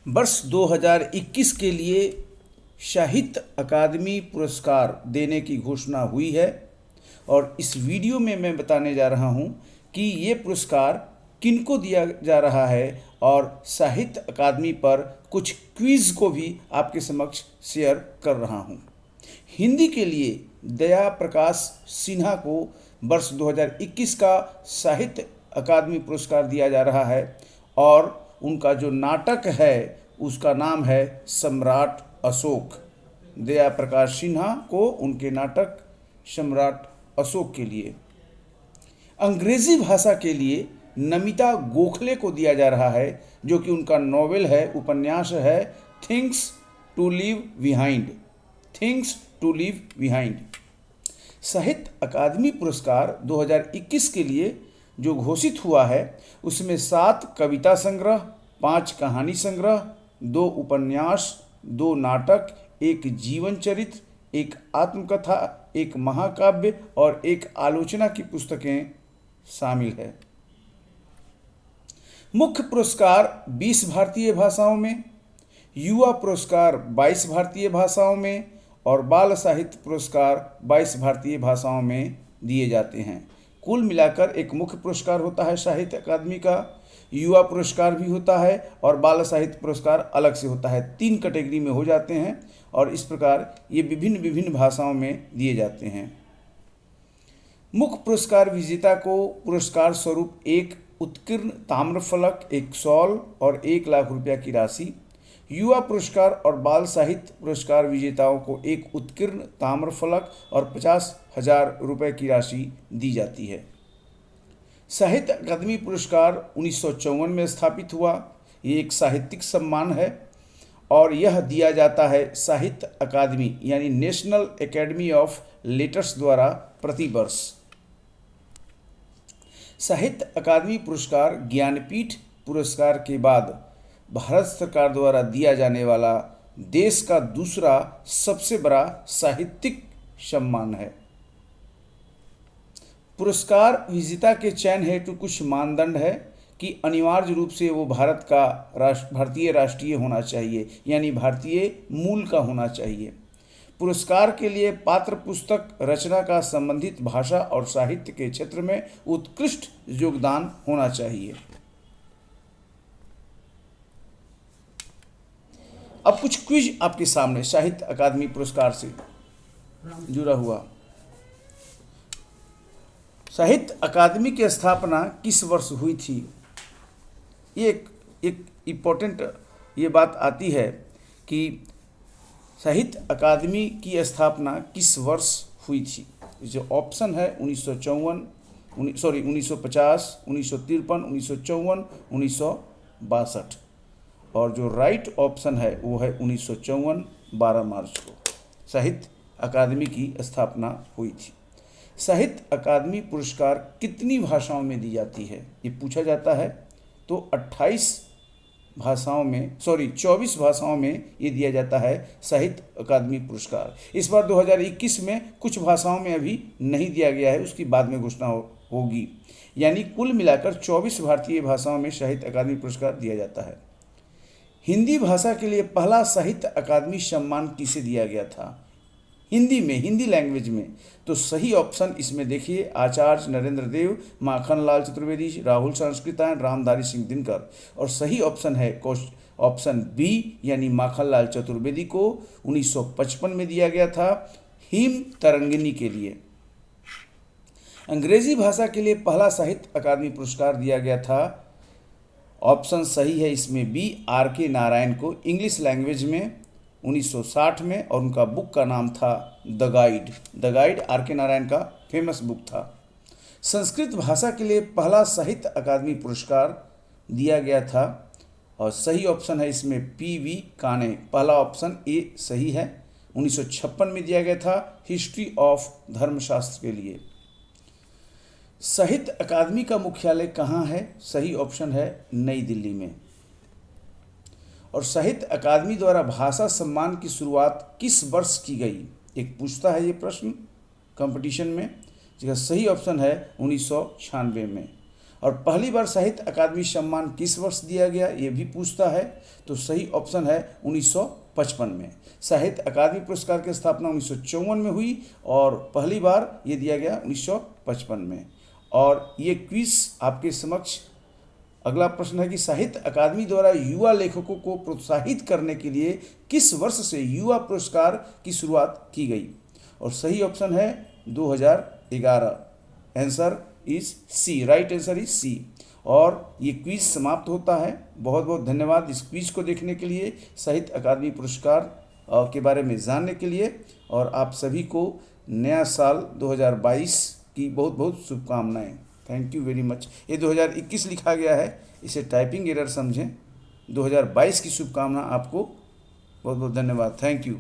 वर्ष 2021 के लिए साहित्य अकादमी पुरस्कार देने की घोषणा हुई है और इस वीडियो में मैं बताने जा रहा हूं कि ये पुरस्कार किनको दिया जा रहा है और साहित्य अकादमी पर कुछ क्विज को भी आपके समक्ष शेयर कर रहा हूं। हिंदी के लिए दया प्रकाश सिन्हा को वर्ष 2021 का साहित्य अकादमी पुरस्कार दिया जा रहा है और उनका जो नाटक है उसका नाम है सम्राट अशोक। दया प्रकाश सिन्हा को उनके नाटक सम्राट अशोक के लिए। अंग्रेजी भाषा के लिए नमिता गोखले को दिया जा रहा है, जो कि उनका नॉवेल है, उपन्यास है things to leave behind. Things to leave behind. Sahitya Akademi पुरस्कार 2021 के लिए जो घोषित हुआ है उसमें 7 कविता संग्रह, 5 कहानी संग्रह, 2 उपन्यास, 2 नाटक, 1 जीवन चरित्र, 1 आत्मकथा, 1 महाकाव्य और 1 आलोचना की पुस्तकें शामिल है। मुख्य पुरस्कार 20 भारतीय भाषाओं में, युवा पुरस्कार 22 भारतीय भाषाओं में और बाल साहित्य पुरस्कार 22 भारतीय भाषाओं में दिए जाते हैं। कुल मिलाकर एक मुख्य पुरस्कार होता है साहित्य अकादमी का, युवा पुरस्कार भी होता है और बाल साहित्य पुरस्कार अलग से होता है। 3 कैटेगरी में हो जाते हैं और इस प्रकार ये विभिन्न भाषाओं में दिए जाते हैं। मुख्य पुरस्कार विजेता को पुरस्कार स्वरूप 1 उत्कीर्ण ताम्रफलक, 1 शॉल और 1 लाख रुपया की राशि। युवा पुरस्कार और बाल साहित्य पुरस्कार विजेताओं को 1 उत्कीर्ण ताम्रफलक और 50,000 रुपये की राशि दी जाती है। साहित्य अकादमी पुरस्कार 1954 में स्थापित हुआ। ये एक साहित्यिक सम्मान है और यह दिया जाता है साहित्य अकादमी यानी नेशनल एकेडमी ऑफ लेटर्स द्वारा प्रति वर्ष। साहित्य अकादमी पुरस्कार ज्ञानपीठ पुरस्कार के बाद भारत सरकार द्वारा दिया जाने वाला देश का दूसरा सबसे बड़ा साहित्यिक सम्मान है। पुरस्कार विजेता के चयन हेतु कुछ मानदंड है कि अनिवार्य रूप से वो भारत का भारतीय राष्ट्रीय होना चाहिए, यानी भारतीय मूल का होना चाहिए। पुरस्कार के लिए पात्र पुस्तक रचना का संबंधित भाषा और साहित्य के क्षेत्र में उत्कृष्ट योगदान होना चाहिए। अब कुछ क्विज आपके सामने साहित्य अकादमी पुरस्कार से जुड़ा हुआ। साहित्य अकादमी की स्थापना किस वर्ष हुई थी? ये एक इम्पोर्टेंट ये बात आती है कि साहित्य अकादमी की स्थापना किस वर्ष हुई थी। जो ऑप्शन है 1950, 1953, 1953, 1962 और जो राइट ऑप्शन है वो है 1954, 12 मार्च को साहित्य अकादमी की स्थापना हुई थी। साहित्य अकादमी पुरस्कार कितनी भाषाओं में दी जाती है ये पूछा जाता है, तो 24 भाषाओं में ये दिया जाता है साहित्य अकादमी पुरस्कार। इस बार 2021 में कुछ भाषाओं में अभी नहीं दिया गया है, उसकी बाद में घोषणा होगी। यानी कुल मिलाकर 24 भारतीय भाषाओं में साहित्य अकादमी पुरस्कार दिया जाता है। हिंदी भाषा के लिए पहला साहित्य अकादमी सम्मान किसे दिया गया था? हिंदी लैंग्वेज में, तो सही ऑप्शन इसमें देखिए आचार्य नरेंद्र देव, माखनलाल चतुर्वेदी, राहुल संस्कृतायन, रामधारी सिंह दिनकर। और सही ऑप्शन है ऑप्शन बी यानी माखनलाल चतुर्वेदी को 1955 में दिया गया था हिम तरंगिणी के लिए। अंग्रेजी भाषा के लिए पहला साहित्य अकादमी पुरस्कार दिया गया था, ऑप्शन सही है इसमें बी, R.K. नारायण को इंग्लिश लैंग्वेज में 1960 में, और उनका बुक का नाम था द गाइड। R.K. नारायण का फेमस बुक था। संस्कृत भाषा के लिए पहला साहित्य अकादमी पुरस्कार दिया गया था और सही ऑप्शन है इसमें P.V. काने। पहला ऑप्शन ए सही है। 1956 में दिया गया था हिस्ट्री ऑफ धर्मशास्त्र के लिए। साहित्य अकादमी का मुख्यालय कहाँ है? सही ऑप्शन है नई दिल्ली में। और साहित्य अकादमी द्वारा भाषा सम्मान की शुरुआत किस वर्ष की गई? एक पूछता है ये प्रश्न कंपटीशन में, जिसका सही ऑप्शन है 1996 में। और पहली बार साहित्य अकादमी सम्मान किस वर्ष दिया गया ये भी पूछता है, तो सही ऑप्शन है 1955 में। साहित्य अकादमी पुरस्कार की स्थापना 1954 में हुई और पहली बार ये दिया गया 1955 में। और ये क्विज आपके समक्ष अगला प्रश्न है कि साहित्य अकादमी द्वारा युवा लेखकों को प्रोत्साहित करने के लिए किस वर्ष से युवा पुरस्कार की शुरुआत की गई, और सही ऑप्शन है 2011। Answer is C, right answer is C. और ये क्विज समाप्त होता है। बहुत बहुत धन्यवाद इस क्विज को देखने के लिए, साहित्य अकादमी पुरस्कार के बारे में जानने के लिए, और आप सभी को नया साल 2022 की बहुत बहुत शुभकामनाएं। Thank you very much. ये 2021 लिखा गया है, इसे टाइपिंग एरर समझें। 2022 की शुभकामना आपको। बहुत बहुत धन्यवाद। Thank you.